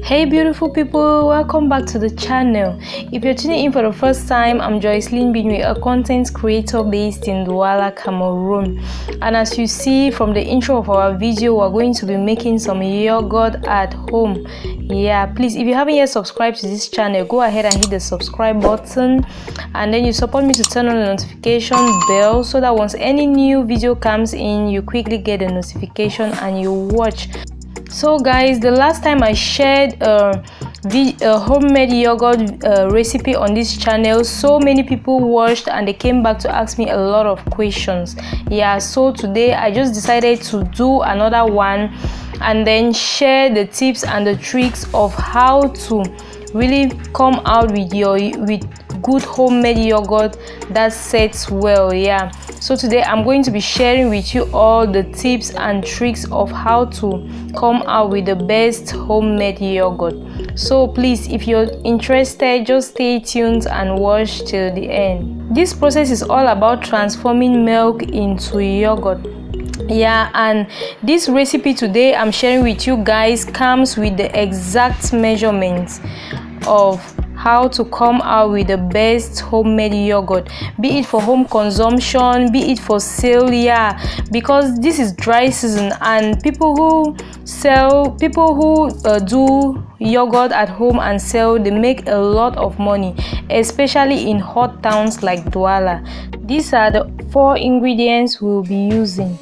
Hey beautiful people, welcome back to the channel. If you're tuning in for the first time, I'm Jocelyn, Binwi, a content creator based in Douala, Cameroon. And as you see from the intro of our video, we're going to be making some yogurt at home. Yeah, please, if you haven't yet subscribed to this channel, go ahead and hit the subscribe button, and then you support me to turn on the notification bell so that once any new video comes in, you quickly get a notification and you watch. So guys, the last time I shared a homemade yogurt recipe on this channel, so many people watched and they came back to ask me a lot of questions. Yeah, so today I just decided to do another one and then share the tips and the tricks of how to really come out with good homemade yogurt that sets well. Yeah, so today I'm going to be sharing with you all the tips and tricks of how to come out with the best homemade yogurt. So please, if you're interested, just stay tuned and watch till the end. This process is all about transforming milk into yogurt. Yeah, and this recipe today I'm sharing with you guys comes with the exact measurements of how to come out with the best homemade yogurt, be it for home consumption, be it for sale. Yeah, because this is dry season and people who do yogurt at home and sell, they make a lot of money, especially in hot towns like Douala. These are the 4 ingredients we'll be using.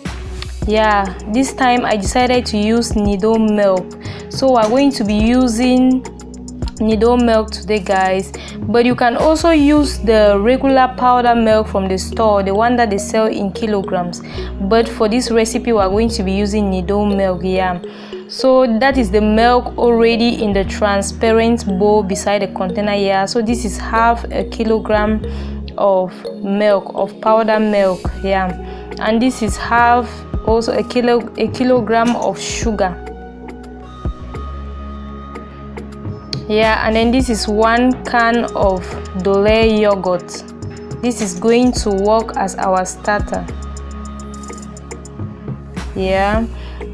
Yeah, this time I decided to use nido milk, so we're going to be using nido milk today guys, but you can also use the regular powder milk from the store, the one that they sell in kilograms, but for this recipe we're going to be using nido milk. Yeah, so that is the milk already in the transparent bowl beside the container. Yeah, so this is half a kilogram of milk, of powder milk. Yeah, and this is half also a kilogram of sugar. Yeah, and then this is 1 can of Dolait yogurt. This is going to work as our starter. Yeah,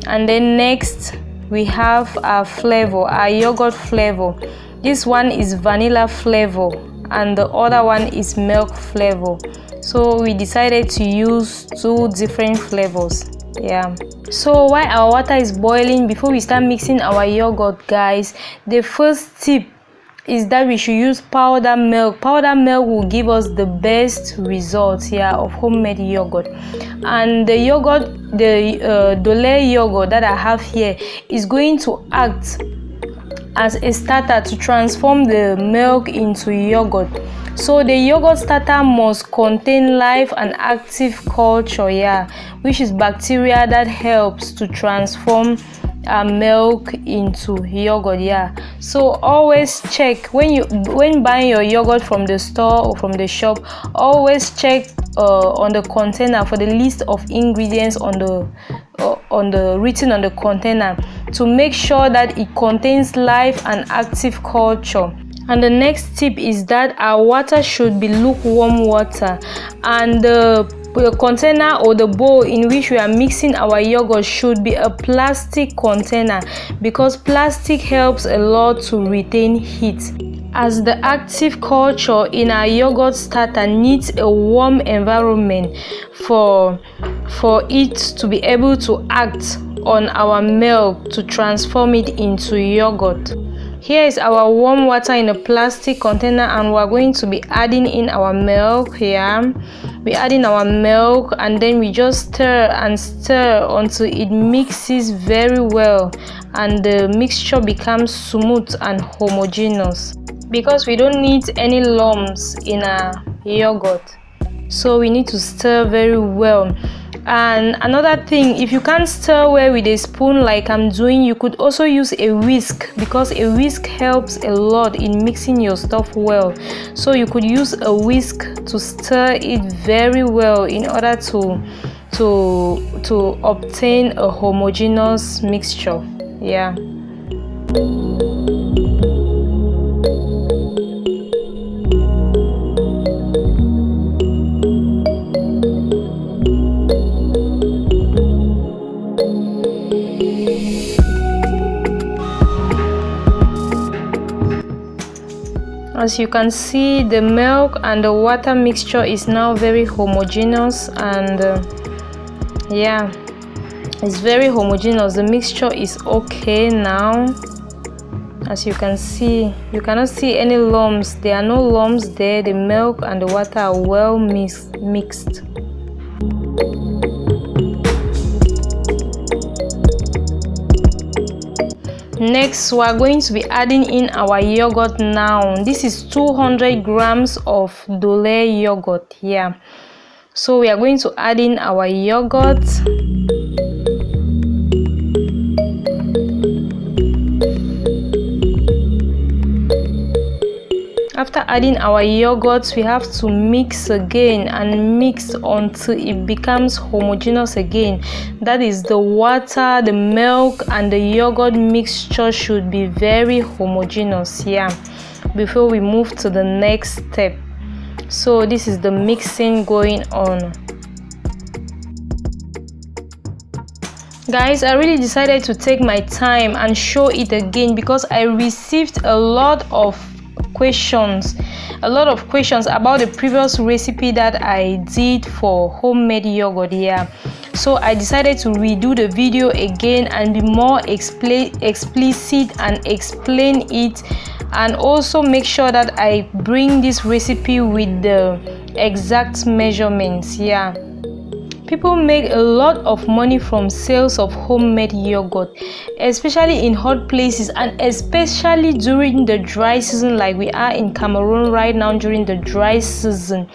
and then next we have our flavor, our yogurt flavor. This one is vanilla flavor and the other one is milk flavor, so we decided to use 2 different flavors. Yeah, so while our water is boiling, before we start mixing our yogurt guys, the first tip is that we should use powder milk. Powder milk will give us the best results here of homemade yogurt. And the yogurt, the Dolait yogurt that I have here is going to act as a starter to transform the milk into yogurt. So the yogurt starter must contain live and active culture, yeah, which is bacteria that helps to transform milk into yogurt. Yeah, so always check when buying your yogurt from the store or from the shop, always check on the container for the list of ingredients on the written on the container to make sure that it contains live and active culture. And the next tip is that our water should be lukewarm water, and the container or the bowl in which we are mixing our yogurt should be a plastic container, because plastic helps a lot to retain heat, as the active culture in our yogurt starter needs a warm environment for it to be able to act on our milk to transform it into yogurt. Here is our warm water in a plastic container, and we're going to be adding in our milk. Here we're adding our milk, and then we just stir and stir until it mixes very well and the mixture becomes smooth and homogeneous, because we don't need any lumps in our yogurt, so we need to stir very well. And another thing, if you can't stir well with a spoon like I'm doing, you could also use a whisk, because a whisk helps a lot in mixing your stuff well. So you could use a whisk to stir it very well in order to obtain a homogeneous mixture. Yeah. As you can see, the milk and the water mixture is now very homogeneous, and yeah, it's very homogeneous. The mixture is okay now. As you can see, you cannot see any lumps. There are no lumps there. The milk and the water are well mixed. Next, we are going to be adding in our yogurt now. This is 200 grams of Dolait yogurt. Yeah, so we are going to add in our yogurt. After adding our yogurt, we have to mix again and mix until it becomes homogeneous again. That is, the water, the milk and the yogurt mixture should be very homogeneous, yeah, before we move to the next step. So this is the mixing going on. Guys, I really decided to take my time and show it again because I received a lot of questions about the previous recipe that I did for homemade yogurt. Yeah, so I decided to redo the video again and be more explicit and explain it, and also make sure that I bring this recipe with the exact measurements. Yeah, people make a lot of money from sales of homemade yogurt, especially in hot places and especially during the dry season, like we are in Cameroon right now during the dry season.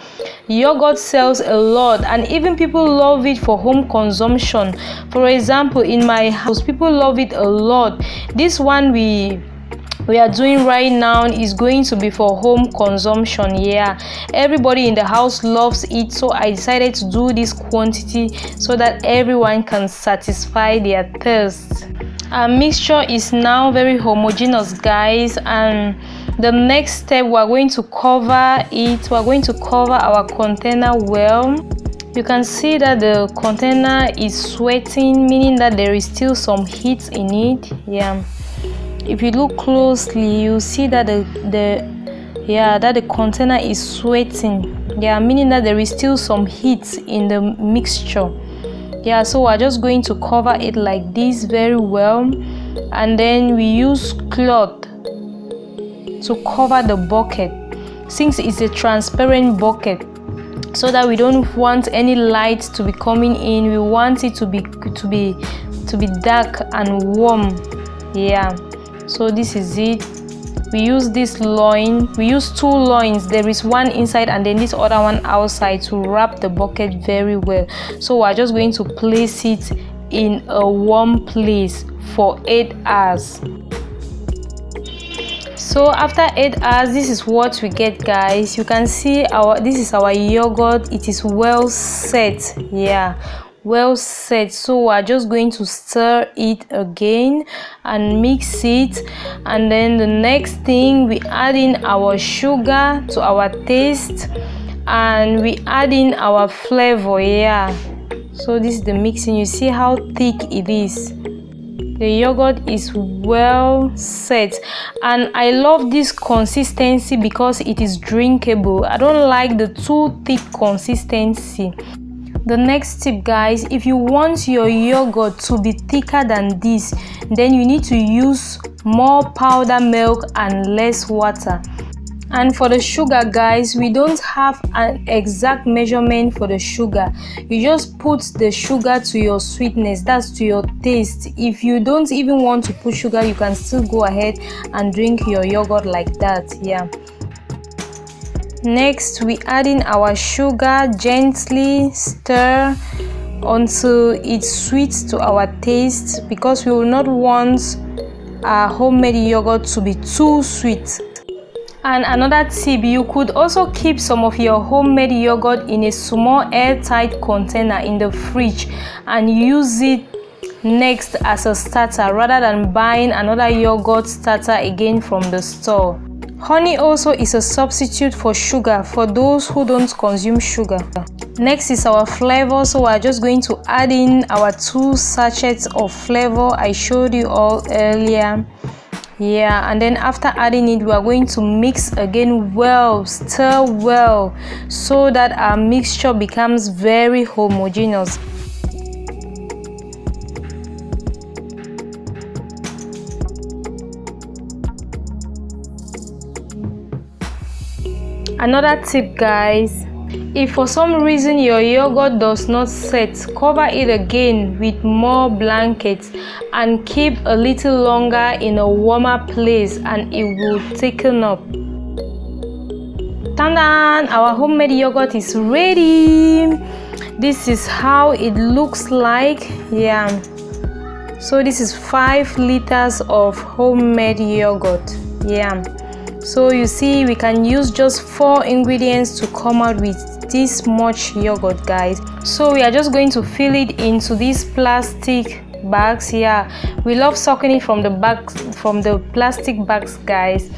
Yogurt sells a lot, and even people love it for home consumption. For example, in my house, people love it a lot. This one we are doing right now is going to be for home consumption. Yeah, everybody in the house loves it, so I decided to do this quantity so that everyone can satisfy their thirst. Our mixture is now very homogeneous, guys, and the next step, we are going to cover it. We are going to cover our container well. You can see that the container is sweating, meaning that there is still some heat in it. Yeah, if you look closely, you see that the container is sweating. Yeah, meaning that there is still some heat in the mixture. Yeah, so we're just going to cover it like this very well, and then we use cloth to cover the bucket, since it's a transparent bucket, so that we don't want any light to be coming in. We want it to be dark and warm. Yeah, so this is it. We use this loin. We use two loins. There is one inside and then this other one outside to wrap the bucket very well. So we're just going to place it in a warm place for 8 hours. So after 8 hours, this is what we get, guys. You can see this is our yogurt. It is well set. Yeah, well set. So we're just going to stir it again and mix it, and then the next thing, we add in our sugar to our taste, and we add in our flavor. Yeah, so this is the mixing. You see how thick it is. The yogurt is well set, and I love this consistency because it is drinkable. I don't like the too thick consistency. The next tip, guys, if you want your yogurt to be thicker than this, then you need to use more powder milk and less water. And for the sugar, guys, we don't have an exact measurement for the sugar. You just put the sugar to your sweetness, that's to your taste. If you don't even want to put sugar, you can still go ahead and drink your yogurt like that. Yeah. Next, we add in our sugar, gently stir until it's sweet to our taste, because we will not want our homemade yogurt to be too sweet. And another tip, you could also keep some of your homemade yogurt in a small airtight container in the fridge and use it next as a starter rather than buying another yogurt starter again from the store. Honey also is a substitute for sugar for those who don't consume sugar. Next is our flavor, so we're just going to add in our 2 sachets of flavor I showed you all earlier. Yeah, and then after adding it, we are going to mix again well, stir well, so that our mixture becomes very homogeneous. Another tip, guys, if for some reason your yogurt does not set, cover it again with more blankets and keep a little longer in a warmer place and it will thicken up. Ta-da! Our homemade yogurt is ready. This is how it looks like. Yeah, so this is 5 liters of homemade yogurt. Yeah, so you see, we can use just 4 ingredients to come out with this much yogurt, guys. So we are just going to fill it into these plastic bags. Yeah, we love sucking it from the bags, from the plastic bags, guys.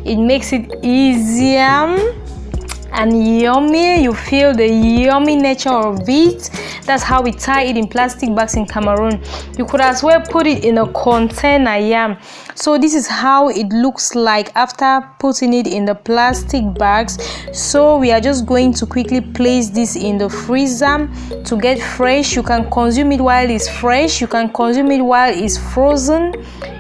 It makes it easier and yummy. You feel the yummy nature of it. That's how we tie it in plastic bags in Cameroon. You could as well put it in a container. Yeah, so this is how it looks like after putting it in the plastic bags. So we are just going to quickly place this in the freezer to get fresh. You can consume it while it's fresh, you can consume it while it's frozen.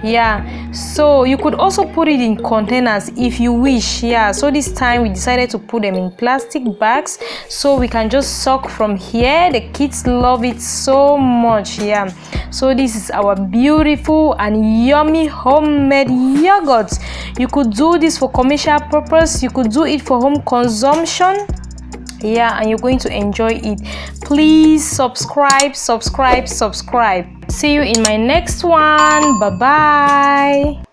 Yeah, so you could also put it in containers if you wish. Yeah, so this time we decided to put them in plastic bags so we can just suck from here. The kids love it so much. Yeah, so this is our beautiful and yummy homemade yogurt. You could do this for commercial purpose, you could do it for home consumption. Yeah, and you're going to enjoy it. Please subscribe. See you in my next one. Bye bye.